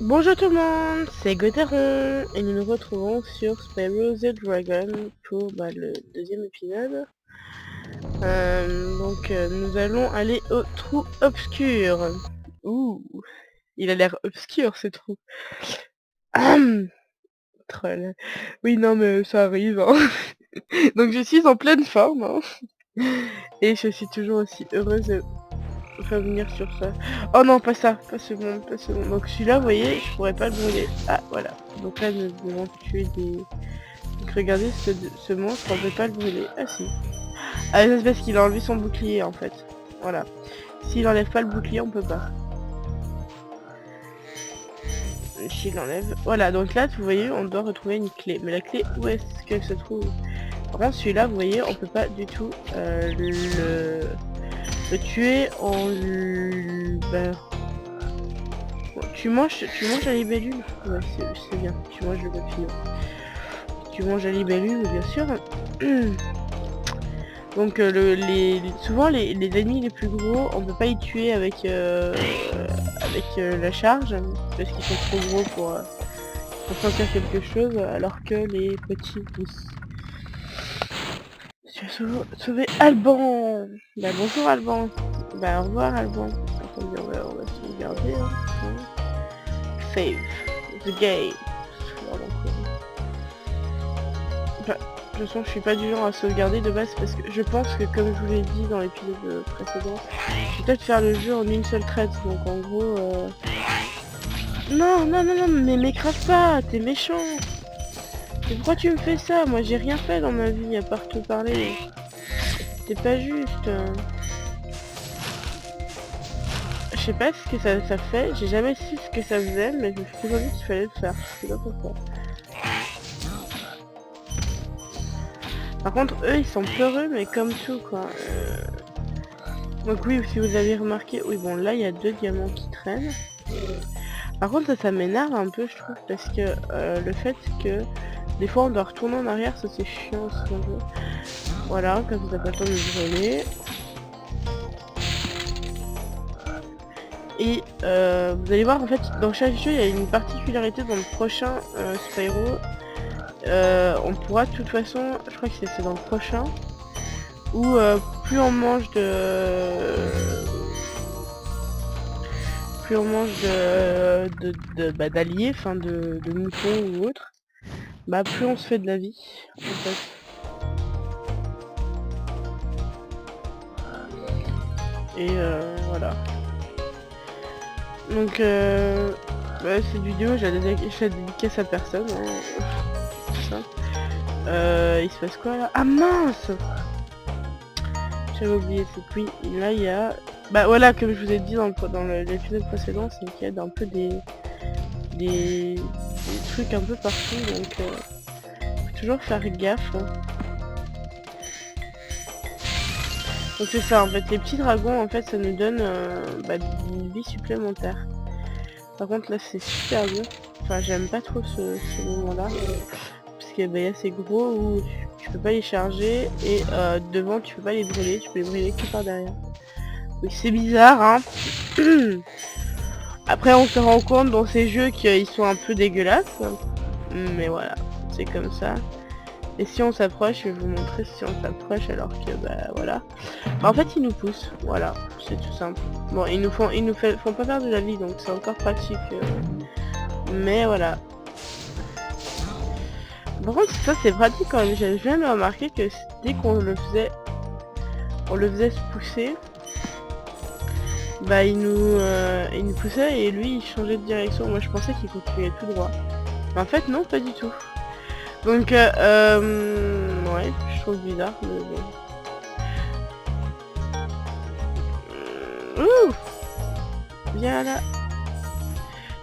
Bonjour tout le monde, c'est Gotaron et nous nous retrouvons sur Spyro the Dragon pour le deuxième épisode. Nous allons aller au trou obscur. Ouh, il a l'air obscur ce trou. Troll. Oui non mais ça arrive hein. Donc je suis en pleine forme hein. Et je suis toujours aussi heureuse de revenir sur ça. Oh non pas ça, pas ce monde, pas ce monde. Donc celui-là vous voyez je pourrais pas le brûler. Ah voilà. Donc là nous devons tuer des... Donc regardez ce monstre on peut pas le brûler. Ah si. Ah c'est parce qu'il a enlevé son bouclier en fait. Voilà. S'il enlève pas le bouclier on peut pas. S'il enlève... Voilà donc là vous voyez on doit retrouver une clé. Mais la clé où est-ce qu'elle se trouve? Par contre celui-là vous voyez on peut pas du tout le tuer en... Tu manges la libellule? Ouais, c'est bien. Tu manges le papillon. Tu manges la libellule, bien sûr. Donc souvent les ennemis les plus gros, on peut pas y tuer avec la charge parce qu'ils sont trop gros pour sentir quelque chose, alors que les petits poussent. Tu as sauvé Alban. Bah bonjour Alban. Bah au revoir Alban. Attendez, on va sauvegarder. Hein. Save the game. Enfin, de toute façon, je suis pas du genre à sauvegarder de base parce que je pense que, comme je vous l'ai dit dans l'épisode précédent, je vais peut-être faire le jeu en une seule traite. Donc en gros... Non, non, non, non, mais m'écrase pas, t'es méchant. Et pourquoi tu me fais ça? Moi j'ai rien fait dans ma vie à part te parler. C'est pas juste. Je sais pas ce que ça fait, j'ai jamais su ce que ça faisait, mais je me suis toujours dit qu'il fallait le faire. Je sais pas pourquoi. Par contre, eux, ils sont peureux, mais comme tout, quoi. Donc oui, si vous avez remarqué, oui, bon, là, il y a 2 diamants qui traînent. Par contre, ça m'énerve un peu, je trouve, parce que le fait que des fois, on doit retourner en arrière, ça, c'est chiant, ce jeu. Voilà, comme vous n'avez pas le temps de le brûler. Et vous allez voir, en fait, dans chaque jeu, il y a une particularité dans le prochain Spyro. On pourra de toute façon, je crois que c'est dans le prochain, où plus on mange d'alliés, enfin de moutons ou autres, bah plus on se fait de la vie en fait. Et voilà. Donc cette vidéo je la dédicace à personne, hein. Tout ça. Il se passe quoi là? Ah mince! J'avais oublié, c'est que oui, là il y a... Bah voilà, comme je vous ai dit dans l'épisode précédent, c'est qu'il y a un peu des trucs un peu partout, donc faut toujours faire gaffe. Hein. Donc c'est ça, en fait, les petits dragons, en fait, ça nous donne une vie supplémentaire. Par contre là c'est super dur, enfin j'aime pas trop ce moment-là, parce que y a ces gros où tu peux pas les charger, et devant tu peux pas les brûler, tu peux les brûler que par derrière. Oui c'est bizarre hein. Après on se rend compte dans ces jeux qu'ils sont un peu dégueulasses, mais voilà, c'est comme ça. Et si on s'approche, je vais vous montrer si on s'approche alors que voilà. En fait ils nous poussent, voilà, c'est tout simple. Bon ils nous font pas faire de la vie, donc c'est encore pratique. Mais voilà. Par contre ça c'est pratique quand même, je viens de remarquer que dès qu'on le faisait se pousser, bah il nous poussait et lui il changeait de direction. Moi je pensais qu'il continuait tout droit. Mais en fait non, pas du tout. Donc ouais, je trouve bizarre, mais bon. Ouh, viens là.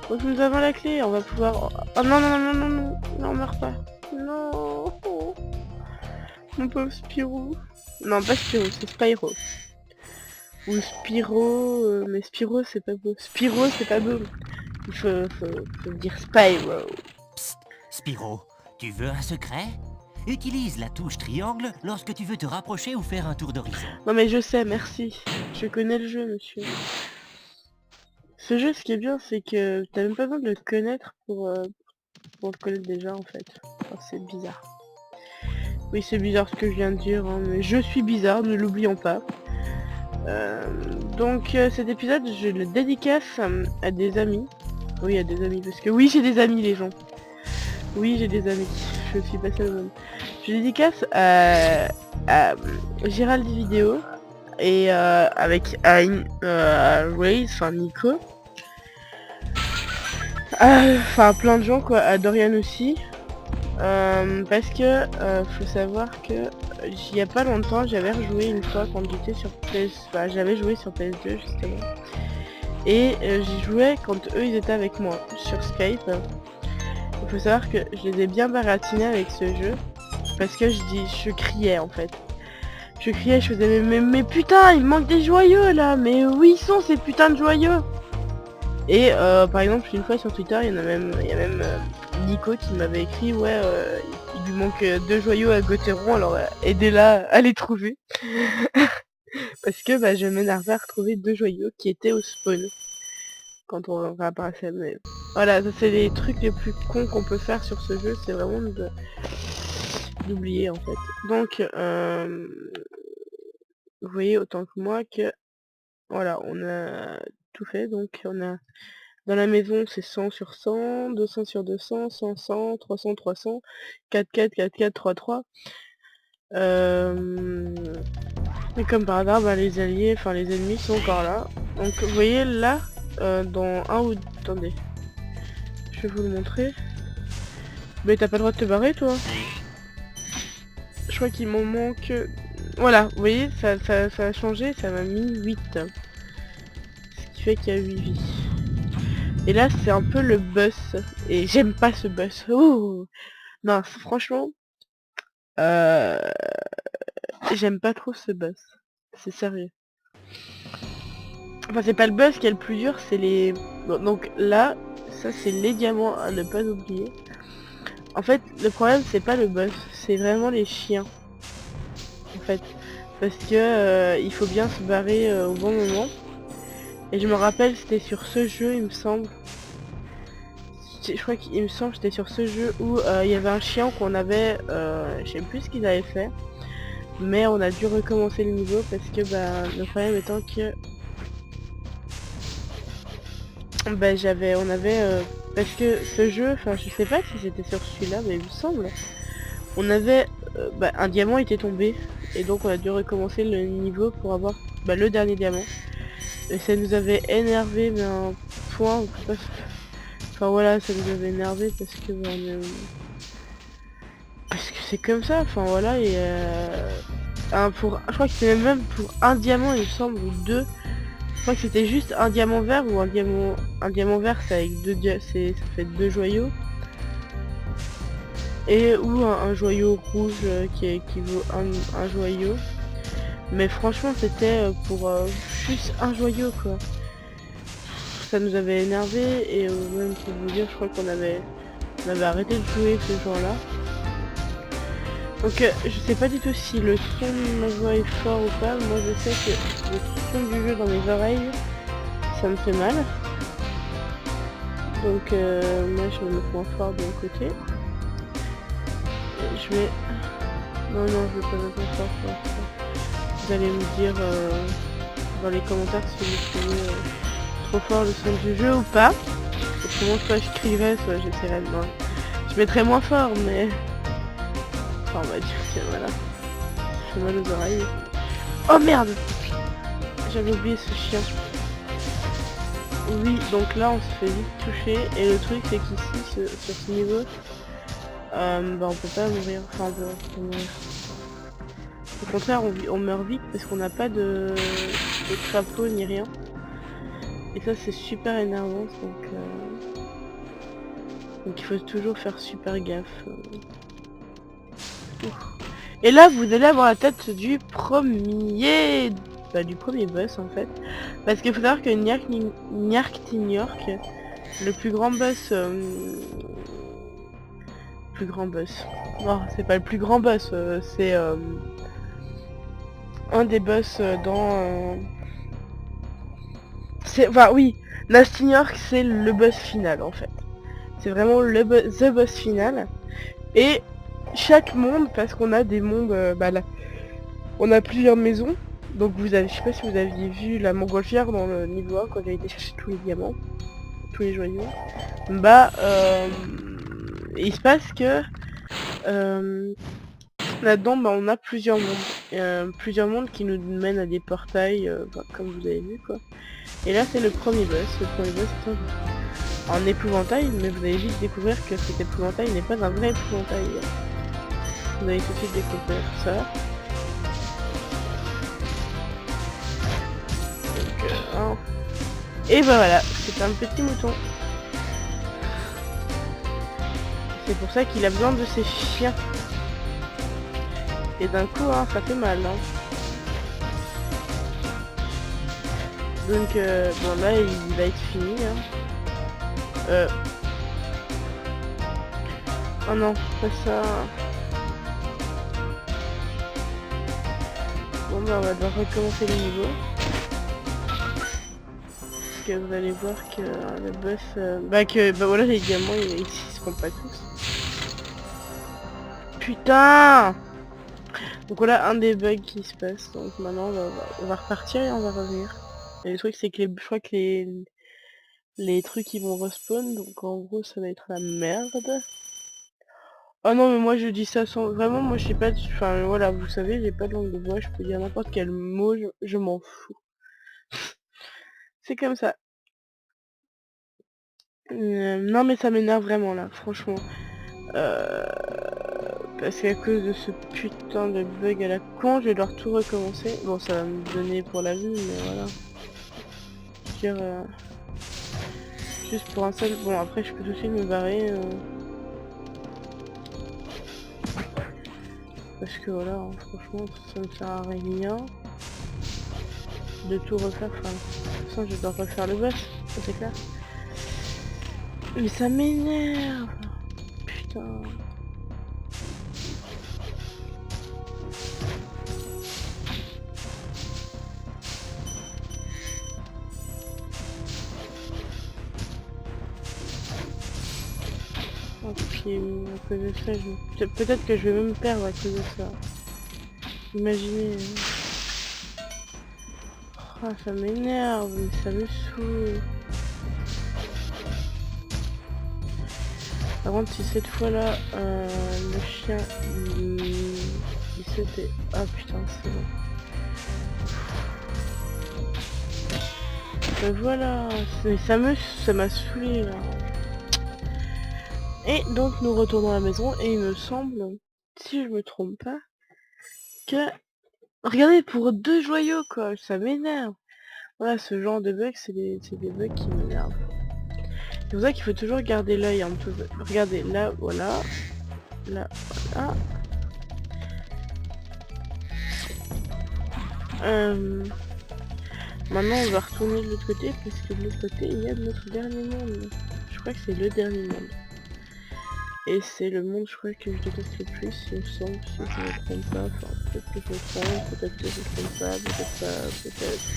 Donc nous avons la clé, on va pouvoir... Oh non non non non non non, meurs pas. Non. Mon pauvre Spyro. Non pas Spyro, c'est Spyro. Ou Spyro, mais Spyro c'est pas beau. Spyro c'est pas beau. Il faut dire Spyro. Psst, Spyro, tu veux un secret? Utilise la touche triangle lorsque tu veux te rapprocher ou faire un tour d'horizon. Non mais je sais, merci. Je connais le jeu, monsieur. Ce jeu, ce qui est bien, c'est que t'as même pas besoin de le connaître pour le connaître déjà, en fait. Enfin, c'est bizarre. Oui, c'est bizarre ce que je viens de dire, hein, mais je suis bizarre, ne l'oublions pas. Donc cet épisode, je le dédicace à des amis. Oui, à des amis, parce que oui, j'ai des amis, les gens. Oui, j'ai des amis. Je suis pas seule au monde. Je dédicace à Gérald Vidéo et avec Ray, enfin Nico. Enfin plein de gens quoi, à Dorian aussi. Parce que faut savoir que il y a pas longtemps j'avais rejoué une fois quand j'étais sur PS, enfin j'avais joué sur PS2 justement. Et j'y jouais quand eux ils étaient avec moi sur Skype. Il faut savoir que je les ai bien baratinés avec ce jeu. Parce que je criais en fait. Je criais, je faisais mais putain il manque des joyaux là, mais où ils sont ces putains de joyaux? Et par exemple une fois sur Twitter il y a même Nico qui m'avait écrit ouais il lui manque 2 joyaux à Gauthieron, alors aidez-la à les trouver. Parce que bah, je m'énervais à retrouver 2 joyaux qui étaient au spawn quand on réapparaissait. Mais voilà, ça c'est les trucs les plus cons qu'on peut faire sur ce jeu, c'est vraiment d'oublier en fait. Donc vous voyez autant que moi que voilà, on a tout fait. Donc on a dans la maison c'est 100 sur 100, 200 sur 200, 100, 100, 300, 300, 4, 4, 4, 4, 3, 3. Et comme par hasard, bah, les alliés, enfin les ennemis sont encore là. Donc vous voyez là, dans un ou... Attendez. Je vais vous le montrer. Mais t'as pas le droit de te barrer toi. Je crois qu'il m'en manque... Voilà, vous voyez, ça a changé, ça m'a mis 8. Ce qui fait qu'il y a 8 vies. Et là c'est un peu le boss. Et j'aime pas ce boss. Ouh. Non, franchement... J'aime pas trop ce boss. C'est sérieux. Enfin c'est pas le boss qui est le plus dur, c'est les... Bon, donc là, ça c'est les diamants à ne pas oublier. En fait, le problème c'est pas le boss, c'est vraiment les chiens. En fait. Parce que il faut bien se barrer au bon moment. Et je me rappelle, c'était sur ce jeu, il me semble. Je crois qu'il me semble que c'était sur ce jeu où il y avait un chien qu'on avait... je sais plus ce qu'il avait fait. Mais on a dû recommencer le niveau parce que bah, le problème étant que... Bah on avait... parce que ce jeu, enfin je sais pas si c'était sur celui-là, mais il me semble. On avait... bah, un diamant était tombé. Et donc on a dû recommencer le niveau pour avoir bah, le dernier diamant. Et ça nous avait énervé, mais un point... Enfin voilà, ça nous avait énervé parce que... Bah, parce que c'est comme ça, enfin voilà, et... je crois que c'était même pour un diamant il me semble, ou deux. Je crois que c'était juste un diamant vert ou un diamant vert c'est avec ça fait 2 joyaux. Et ou un joyau rouge qui équivaut un joyau. Mais franchement c'était pour juste un joyau quoi. Ça nous avait énervé et même pour vous dire je crois qu'on avait arrêté de jouer ce jour-là. Donc je sais pas du tout si le son de ma voix est fort ou pas. Moi je sais que le son du jeu dans mes oreilles ça me fait mal. Donc moi je vais me mettre moins fort de mon côté. Et je vais... Non je vais pas mettre moins fort. Vous allez me dire dans les commentaires si vous trouvez trop fort le son du jeu ou pas. Autrement soit je crierai, soit j'essaierai de... Non. Je mettrai moins fort mais... Enfin on va dire que voilà. Ça fait mal aux oreilles. Oh merde! J'avais oublié ce chien. Oui, donc là on se fait vite toucher et le truc c'est qu'ici sur ce niveau bah on peut pas mourir, enfin on peut mourir. Au contraire on meurt vite parce qu'on n'a pas de crapaud ni rien. Et ça c'est super énervant donc il faut toujours faire super gaffe. Et là vous allez avoir la tête du premier boss en fait. Parce qu'il faut savoir que Niark, le plus grand boss... Non, c'est pas le plus grand boss, c'est un des boss dans... Enfin oui, Nasty New York c'est le boss final en fait. C'est vraiment the boss final. Et chaque monde, parce qu'on a des mondes, bah là, on a plusieurs maisons. Donc vous avez, je sais pas si vous aviez vu la montgolfière dans le niveau 1 quand j'ai été chercher tous les diamants, tous les joyaux. Bah, il se passe que là-dedans, bah, on a plusieurs mondes qui nous mènent à des portails, bah, comme vous avez vu quoi. Et là c'est le premier boss. Le premier boss c'est un épouvantail, mais vous allez vite découvrir que cet épouvantail n'est pas un vrai épouvantail. Vous allez tout de suite découvrir ça. Donc, et bah voilà, c'est un petit mouton. C'est pour ça qu'il a besoin de ses chiens. Et d'un coup, hein, ça fait mal. Hein. Donc, bon là, il va être fini. Hein. Oh non, pas ça. Bon bah on va devoir recommencer le niveau. Parce que vous allez voir que le boss... bah voilà, les diamants, ils seront pas tous. Putain! Donc voilà un des bugs qui se passe. Donc maintenant on va repartir et on va revenir. Et le truc c'est que je crois que les trucs ils vont respawn. Donc en gros ça va être la merde. Oh non mais moi je dis ça sans... Vraiment moi j'ai pas de... Enfin voilà, vous savez, j'ai pas de langue de bois. Je peux dire n'importe quel mot, je m'en fous. C'est comme ça. Non mais ça m'énerve vraiment là, franchement. Parce qu'à cause de ce putain de bug à la con, je vais devoir tout recommencer. Bon, ça va me donner pour la vie, mais voilà. Je veux dire, juste pour un seul... Bon, après, je peux tout de suite me barrer. Parce que voilà, hein, franchement, ça ne sert à rien de tout refaire. Enfin, de toute façon, je dois refaire le boss, ça c'est clair. Mais ça m'énerve. Putain. Puis à cause de ça, peut-être que je vais même perdre à cause de ça. Imaginez. Oh, ça m'énerve, ça me saoule. Par contre, si cette fois-là, le chien, il s'était... Ah putain, c'est bon. Ben voilà, ça m'a saoulé là. Et donc nous retournons à la maison et il me semble, si je me trompe pas, que... Regardez, pour 2 joyaux quoi, ça m'énerve. Voilà, ce genre de bugs, c'est des bugs qui m'énervent. C'est pour ça qu'il faut toujours garder l'œil un peu. Regardez, là, voilà. Là, voilà. Maintenant, on va retourner de l'autre côté, parce que de l'autre côté, il y a notre dernier monde. Je crois que c'est le dernier monde. Et c'est le monde, je crois, que je déteste le plus, il me semble, si je me trompe pas. Enfin, peut-être que je me trompe, peut-être que je me trompe pas, peut-être pas, peut-être...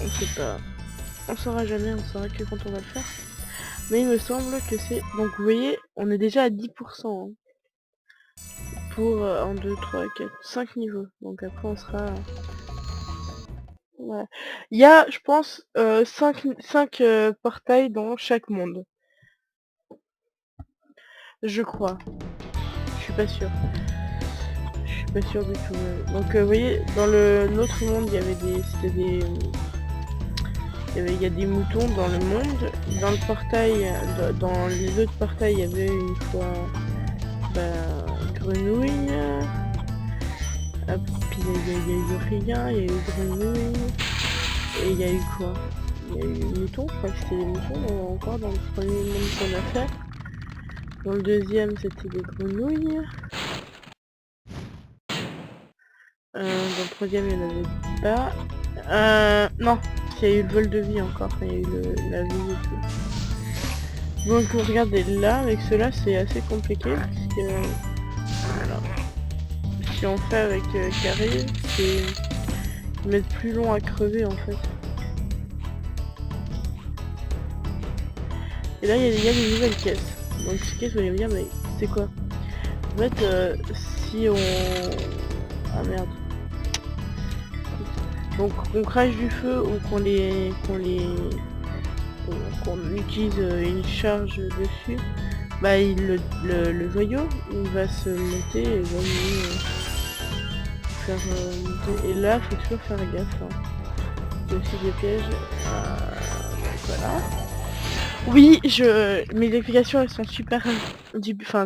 On sait pas. On saura jamais, on saura que quand on va le faire. Mais il me semble que c'est... Donc vous voyez, on est déjà à 10%. Hein. Pour 1, 2, 3, 4, 5 niveaux. Donc après on sera... Ouais. Il y a, je pense, 5 portails dans chaque monde. Je crois. Je suis pas sûre. Je suis pas sûre du tout. Donc vous voyez, dans l'autre monde, il y avait des... Il y a des moutons dans le monde. Dans le portail, dans les autres portails, il y avait une fois grenouille. Puis il y a eu rien, il y a eu grenouille. Et il y a eu quoi? Il y a eu moutons, je crois que c'était des moutons encore dans le premier monde qu'on a fait. Dans le deuxième, c'était des grenouilles. Dans le troisième, il n'y en avait pas. Non. Il y a eu le vol de vie encore, il y a eu la vie et tout. Donc regardez là, avec cela c'est assez compliqué, parce que voilà. Si on fait avec carré, c'est mettre plus long à crever en fait. Et là il y a des nouvelles caisses. Donc ces caisses, vous allez me dire, mais c'est quoi? En fait, si on... Ah merde. Donc qu'on crache du feu ou qu'on utilise une charge dessus, bah le joyau il va se monter et va nous faire monter. Et là faut toujours faire gaffe. Hein. Il y a aussi des pièges. Donc voilà. Oui, mes explications elles sont super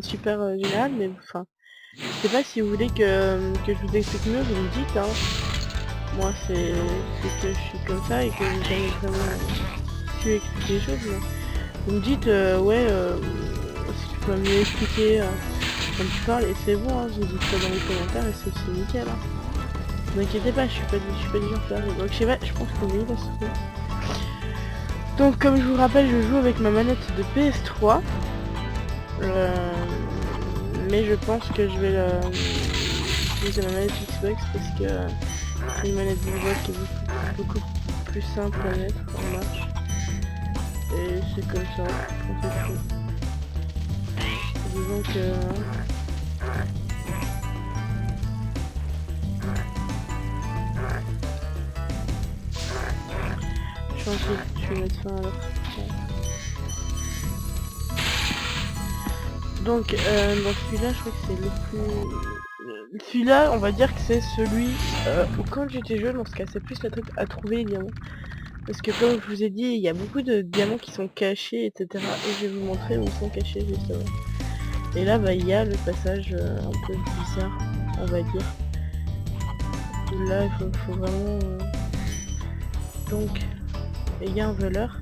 super générales, mais enfin je sais pas si vous voulez que je vous explique mieux, vous me dites hein. Moi c'est que je suis comme ça et que j'ai jamais vraiment su expliquer les choses. Mais vous me dites ouais si tu peux mieux expliquer quand tu parles et c'est bon hein, vous dites ça dans les commentaires et c'est nickel hein. Ne vous inquiétez pas, je suis pas du genre fermé. Donc je sais pas, je pense que oui va se trouver. Donc comme je vous rappelle, je joue avec ma manette de PS3. Mais je pense que je vais utiliser ma manette Xbox parce que c'est une manette Xbox qui est beaucoup plus simple à mettre en marche. Et c'est comme ça, on fait tout. Disons que... je vais mettre fin à l'autre. Donc dans celui-là, je crois que c'est le plus... Celui-là, on va dire que c'est celui où quand j'étais jeune, on se cassait plus la tête à trouver les diamants. Parce que comme je vous ai dit, il y a beaucoup de diamants qui sont cachés, etc. Et je vais vous montrer où ils sont cachés, justement. Et là, bah, il y a le passage un peu bizarre, on va dire. Là, il faut vraiment... Donc, il y a un voleur.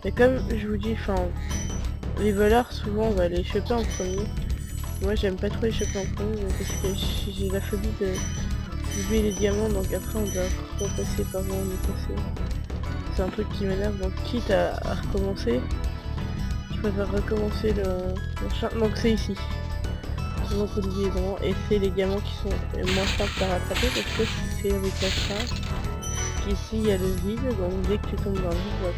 Mais comme je vous dis, enfin... Les voleurs, souvent, on va les choper en premier. Moi, j'aime pas trop les choper en premier, parce que j'ai la phobie de tuer les diamants, donc après, on doit repasser par où on est passé. C'est un truc qui m'énerve, donc quitte à recommencer, je préfère recommencer le machin. Donc c'est ici. Donc oubliez vraiment, et c'est les diamants qui sont moins simples à rattraper parce que c'est avec la charge. Ici il y a le vide, donc dès que tu tombes dans le vide, voilà,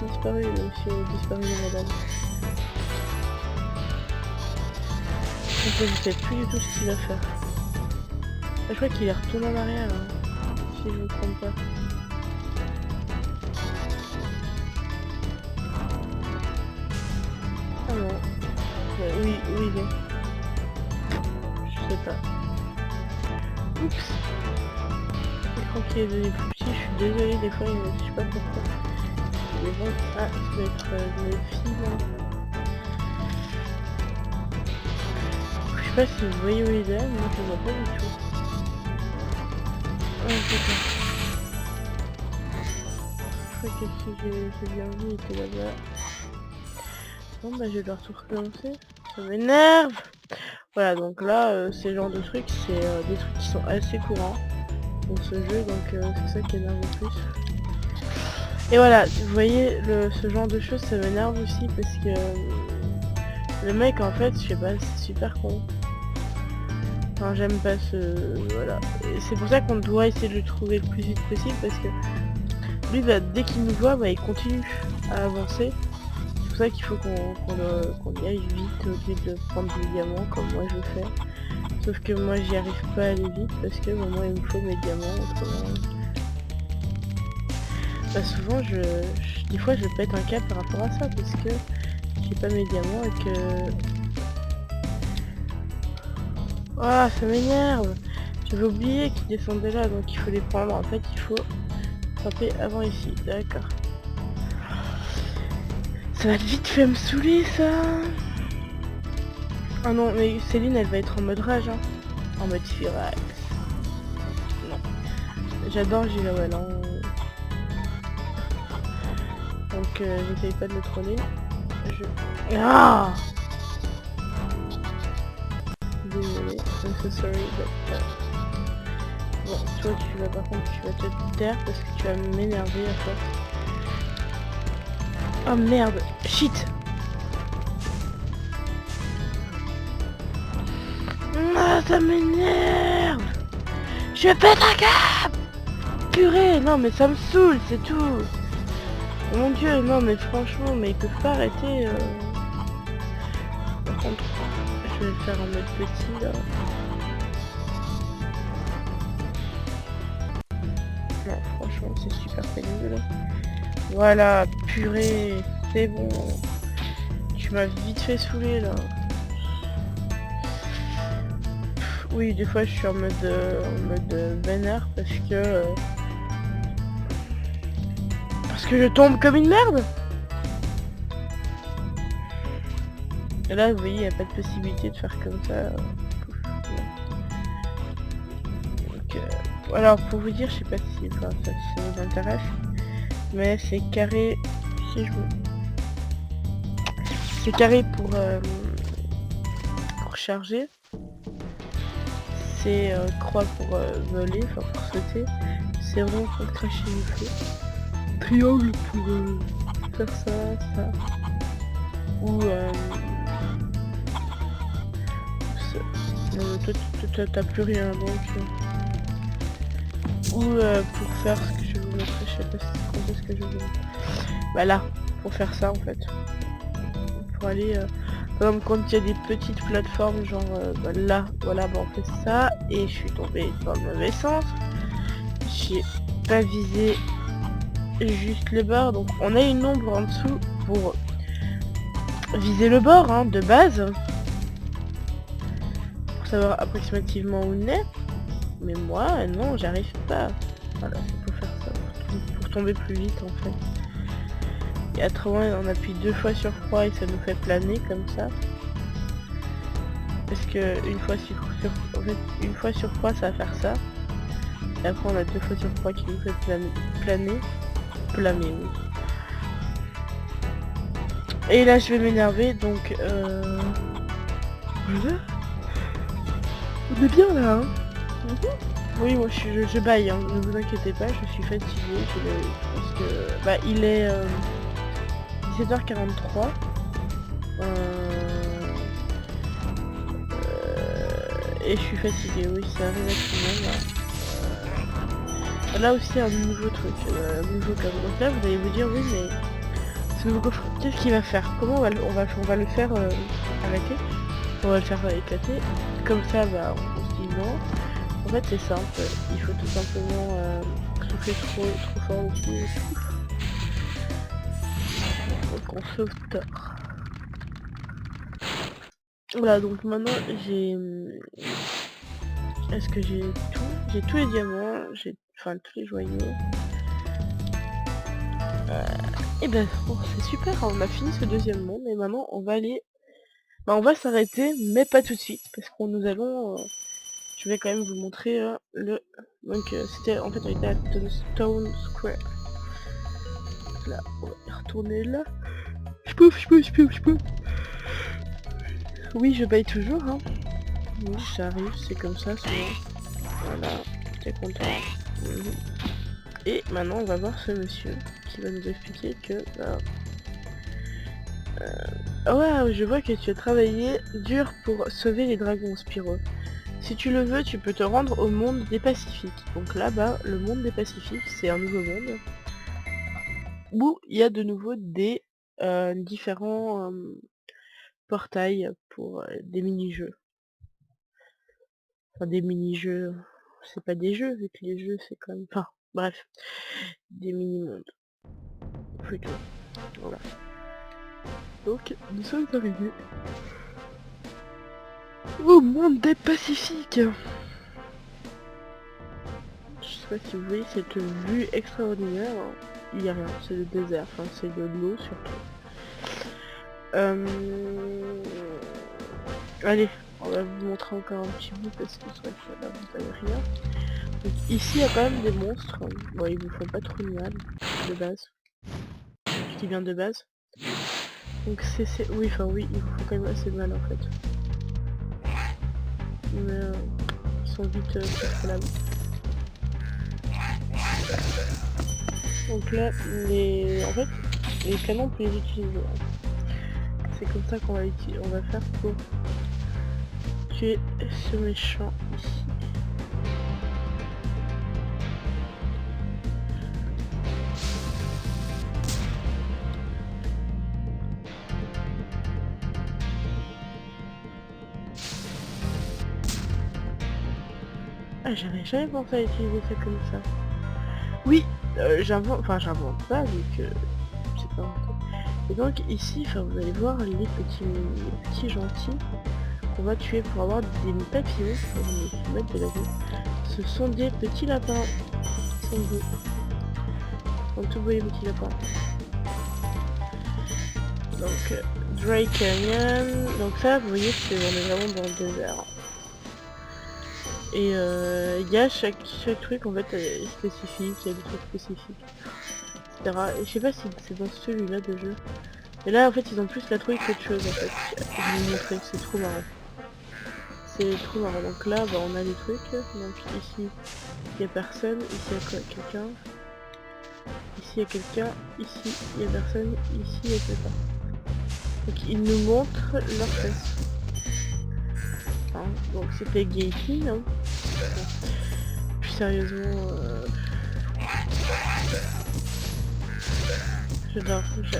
disparu le monsieur, disparu la madame. Donc là, je sais plus du tout ce qu'il va faire. Je crois qu'il est retourné en arrière, hein, si je ne me trompe pas. Ah non. Oui, bon. Je sais pas. Oups. L'écran qui est devenu plus petit, je suis désolée, des fois, je sais pas pourquoi. Mais bon, ah, ça doit être le fil. Je sais pas si vous voyez où il est, moi je le vois pas du tout. Ah, d'accord. Je crois que si j'ai bien vu, il était là-bas. Bon bah je vais devoir tout recommencer. Ça m'énerve. Voilà, donc là, ces genres de trucs, c'est des trucs qui sont assez courants dans ce jeu, donc c'est ça qui énerve le plus. Et voilà, vous voyez, ce genre de choses, ça m'énerve aussi parce que le mec, en fait, je sais pas, c'est super con. Enfin, j'aime pas ce... Voilà. Et c'est pour ça qu'on doit essayer de le trouver le plus vite possible parce que lui, bah, dès qu'il nous voit, bah, il continue à avancer. C'est pour ça qu'il faut qu'on y aille vite au lieu de prendre des diamants comme moi je fais. Sauf que moi j'y arrive pas à aller vite parce que moi il me faut mes diamants autrement. Bah souvent des fois je pète un câble par rapport à ça parce que j'ai pas mes diamants et que... Ah ça m'énerve. J'avais oublié qu'ils descendaient là donc il faut les prendre. En fait il faut frapper avant ici. D'accord. Ça va vite fait me saouler ça. Ah non mais Céline elle va être en mode rage hein. En mode furax. Non. J'adore Gilawell hein. Donc j'essaye pas de le troller. Ah désolé, I'm so sorry but... Bon, toi tu vas par contre tu vas te taire parce que tu vas m'énerver à force. Oh merde, shit. Ah ça m'énerve. Je pète un câble. Purée, non mais ça me saoule, c'est tout. Mon dieu, non mais franchement, mais ils peuvent pas arrêter. Par contre, je vais le faire en mode petit là. Non, franchement, c'est super pénible. Voilà, purée, c'est bon. Tu m'as vite fait saouler là. Oui, des fois je suis en mode vénère parce que je tombe comme une merde. Et là, vous voyez, il n'y a pas de possibilité de faire comme ça. Donc, alors, pour vous dire, je sais pas si ça vous intéresse, mais c'est carré. Si je vous... C'est carré pour charger. C'est croix pour voler, enfin pour sauter. C'est rond pour cracher le feu. Triangle pour faire ça. Ou toi t'as plus rien donc. Ou pour faire ce que je vais vous montrer, je sais pas si c'est compris ce que je veux. Bah là, pour faire ça en fait. Pour aller par exemple quand il y a des petites plateformes genre bah là, voilà, bah on fait ça et je suis tombée dans le mauvais sens. J'ai pas visé juste le bord, donc on a une ombre en dessous pour viser le bord hein, de base. Pour savoir approximativement où on est. Mais moi, non, j'arrive pas. Voilà, c'est pour faire ça. Pour tomber plus vite en fait. Et autrement, on appuie 2 fois sur croix et ça nous fait planer comme ça. Parce que une fois sur croix, ça va faire ça. Et après, on a 2 fois sur croix qui nous fait planer. Planer, oui. Et là, je vais m'énerver, donc voilà. On est bien là, hein. Oui, moi je baille, hein. Ne vous inquiétez pas, je suis fatiguée, parce que bah il est 17h43. Et je suis fatiguée, oui, ça arrive à tout le monde là. Là aussi un nouveau truc, nouveau comme. Donc là vous allez vous dire oui mais ce nouveau coffre, qu'est-ce qu'il va faire? Comment on va le faire arrêter? On va le faire éclater. Comme ça bah on se dit non. En fait c'est simple, il faut tout simplement souffler trop fort aussi. Donc on sauve tard. Voilà, donc maintenant j'ai... Est-ce que j'ai tout? J'ai tous les diamants, enfin tous les joyaux. Et ben bon, c'est super, hein, on a fini ce deuxième monde et maintenant on va aller... Bah on va s'arrêter, mais pas tout de suite, parce qu'on nous allons... Je vais quand même vous montrer le... Donc c'était en fait on était à Stone Square. Là, on va y retourner là. Je peux. Oui, je baille toujours, hein. Oui, ça arrive, c'est comme ça souvent. Voilà, t'es content. Et maintenant on va voir ce monsieur qui va nous expliquer que... ouais, je vois que tu as travaillé dur pour sauver les dragons, Spyro. Si tu le veux, tu peux te rendre au monde des Pacifiques. Donc là-bas, le monde des Pacifiques, c'est un nouveau monde. Où il y a de nouveau des différents portails pour des mini-jeux. Enfin des mini-jeux, c'est pas des jeux, vu que les jeux c'est quand même... Enfin, bref. Des mini-mondes. Plutôt. Voilà. Donc, nous sommes arrivés au monde des Pacifiques. Je sais pas si vous voyez cette vue extraordinaire. Il y a rien, c'est le désert, enfin c'est de l'eau surtout. Allez, on va vous montrer encore un petit bout parce que c'est vrai que là vous avez rien. Donc ici il y a quand même des monstres. Bon, ils vous font pas trop de mal de base. Je dis bien de base. Donc c'est... Oui, enfin oui, ils vous font quand même assez mal en fait. Mais ils sont vite contrôlables. Donc là, en fait, les canons on peut les utiliser. C'est comme ça qu'on va faire pour tuer ce méchant ici. Ah, j'avais jamais pensé à utiliser ça comme ça. Oui, j'invente pas, vu que c'est pas inventé. Et donc ici, vous allez voir les petits gentils qu'on va tuer pour avoir des papillons, pour nous mettre de la vie. Ce sont des petits lapins. Ils sont beaux. Ils sont tout beaux les petits lapins. Donc Dry Canyon. Donc ça, vous voyez, on est vraiment dans le désert. Et il y a chaque truc en fait spécifique, il y a des trucs spécifiques, etc. Et je sais pas si c'est dans celui-là de jeu. Et là en fait ils ont plus la trouille qu'autre chose en fait. Je vais vous montrer, c'est trop marrant. C'est trop marrant. Donc là bah, on a les trucs. Donc ici il y a personne, ici il y a quelqu'un. Ici il y a quelqu'un, ici il y a personne, ici il y a quelqu'un. Donc ils nous montrent leurs fesses. Hein, donc c'était Gaty, hein. Puis sérieusement,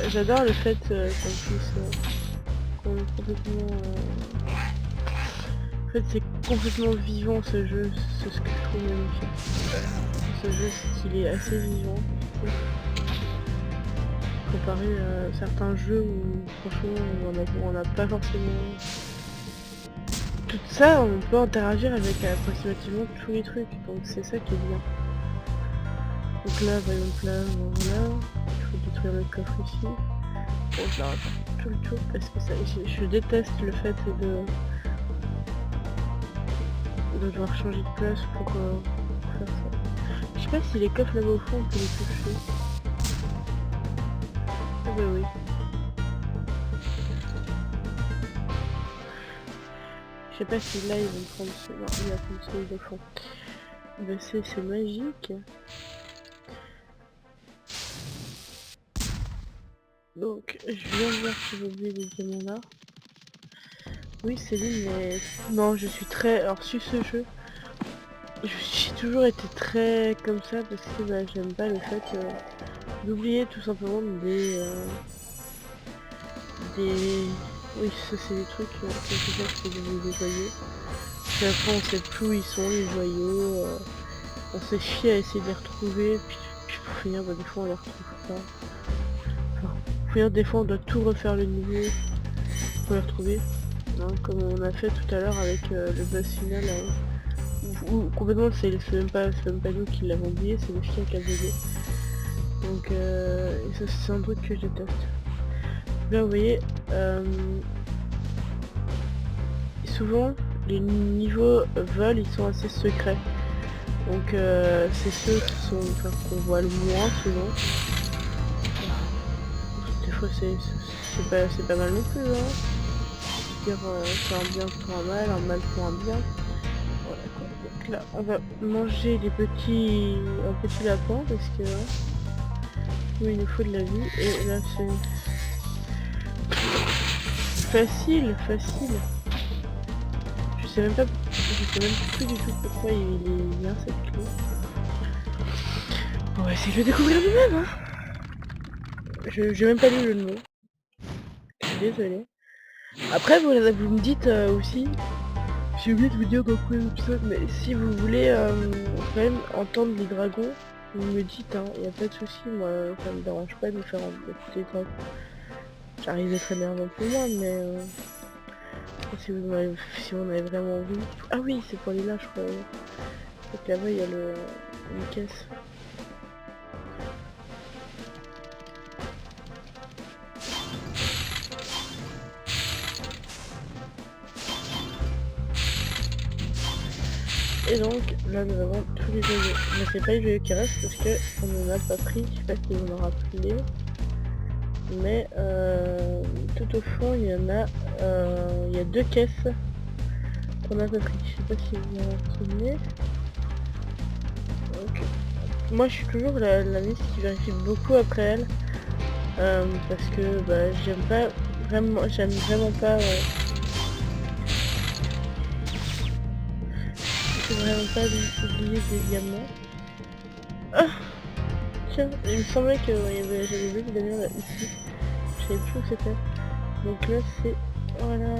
j'adore le fait qu'on puisse qu'on est complètement en fait c'est complètement vivant ce jeu, c'est ce que je trouve magnifique. Ce jeu c'est qu'il est assez vivant comparé à certains jeux où franchement on n'a pas forcément tout ça, on peut interagir avec approximativement tous les trucs, donc c'est ça qui est bien. Donc là, par exemple là, voilà, il faut détruire le coffre ici. Bon, je l'arrête tout le tour parce que ça, je déteste le fait de devoir changer de place pour faire ça. Je sais pas si les coffres là-bas au fond on peut les toucher. Ah bah oui. Je sais pas si là ils vont prendre ce... Non, il va prendre celui de fond. Bah c'est magique. Donc je viens de voir que j'ai oublié les diamants là. Oui c'est lui mais... Non je suis très... Alors sur ce jeu, j'ai toujours été très comme ça parce que bah, j'aime pas le fait d'oublier tout simplement des... Oui ça c'est des trucs, c'est des joyaux. Puis après on sait plus où ils sont les joyaux, on s'est chié à essayer de les retrouver, puis pour finir bah, des fois on les retrouve pas. Enfin, pour finir des fois on doit tout refaire le niveau pour les retrouver. Hein, comme on a fait tout à l'heure avec le boss final où complètement c'est même pas nous qui l'avons oublié, c'est le chien qui a bugué. Donc et ça c'est un truc que je déteste. Là vous voyez souvent les niveaux vol ils sont assez secrets. Donc c'est ceux qui sont qu'on voit le moins souvent. Des fois c'est pas mal non plus hein. Je veux dire c'est un bien pour un mal pour un bien. Voilà quoi. Donc là on va manger un petit lapin parce que il nous faut de la vie et là c'est facile. Je sais même plus du tout pourquoi il est bien cette clé. On va essayer de le découvrir nous-même hein. J'ai même pas lu le nom. Je suis désolée. Après vous me dites aussi, j'ai oublié de vous dire dans le premier épisode, mais si vous voulez quand même entendre les dragons, vous me dites hein, y a pas de souci, moi ça me dérange pas de faire écouter les dragons. J'arrive d'être énervant pour moi, mais si vous en avez vraiment envie. Ah oui, c'est pour les là je crois. Donc là-bas il y a une caisse. Et donc là nous avons tous les joyaux. Mais c'est pas les joyaux qui restent parce qu'on n'en a pas pris, je sais pas si on en aura pris. Mais tout au fond il y en a il y a 2 caisses qu'on a pas pris. Je sais pas si vous en souvenez. Donc, moi je suis toujours la miss qui vérifie beaucoup après elle. Parce que bah, j'aime vraiment pas oublier des diamants. Ah tiens, il me semblait que j'avais vu des diamants là ici. Je savais plus où c'était. Donc là c'est... Voilà.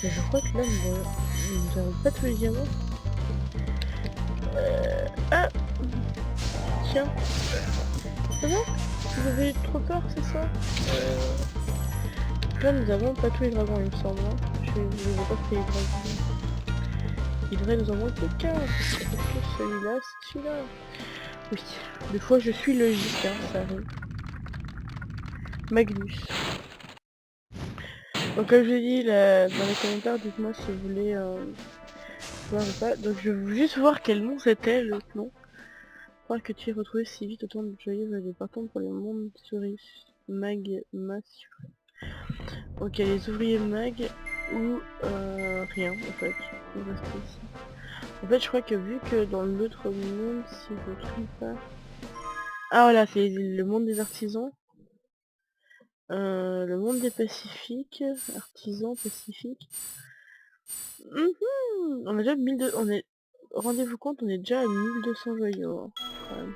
Mais je crois que là nous avons pas tous les diamants. Ah, tiens, ça va? Vous avez trop peur, c'est ça? Là, nous avons pas tous les dragons, il me semble. Hein. Je ne vois pas tous les dragons. Il devrait nous en manquer qu'un. Est-ce que celui-là, c'est celui-là? Oui, des fois je suis logique, hein, ça arrive. Magnus. Donc comme je l'ai dit dans les commentaires, dites-moi si vous voulez voir ou pas. Donc je veux juste voir quel nom c'était, l'autre nom. Croire que tu es retrouvé si vite autant de joyeux et partants pour les mondes souris. Mag, suprême. Ok, les ouvriers mag ou rien en fait. On va rester ici. En fait je crois que vu que dans l'autre monde, si je ne me trompe pas... Ah voilà, c'est le monde des artisans. Le monde des pacifiques, artisans pacifiques. On a déjà 1200, on est... Rendez-vous compte, on est déjà à 1200 joyaux, hein, quand même.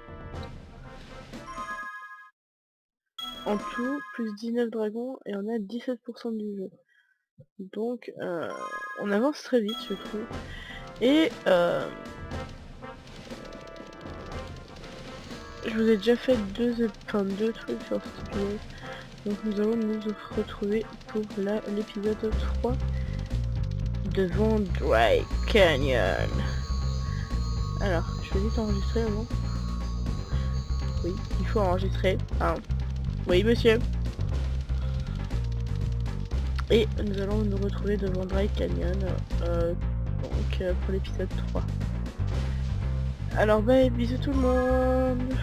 En tout, plus 19 dragons, et on a 17% du jeu. Donc, on avance très vite, je trouve. Et, je vous ai déjà fait deux trucs sur cet épisode. Donc nous allons nous retrouver pour l'épisode 3 devant Dry Canyon. Alors, je vais vite enregistrer avant. Oui, il faut enregistrer. Hein. Oui, monsieur. Et nous allons nous retrouver devant Dry Canyon pour l'épisode 3. Alors, bah, bisous tout le monde.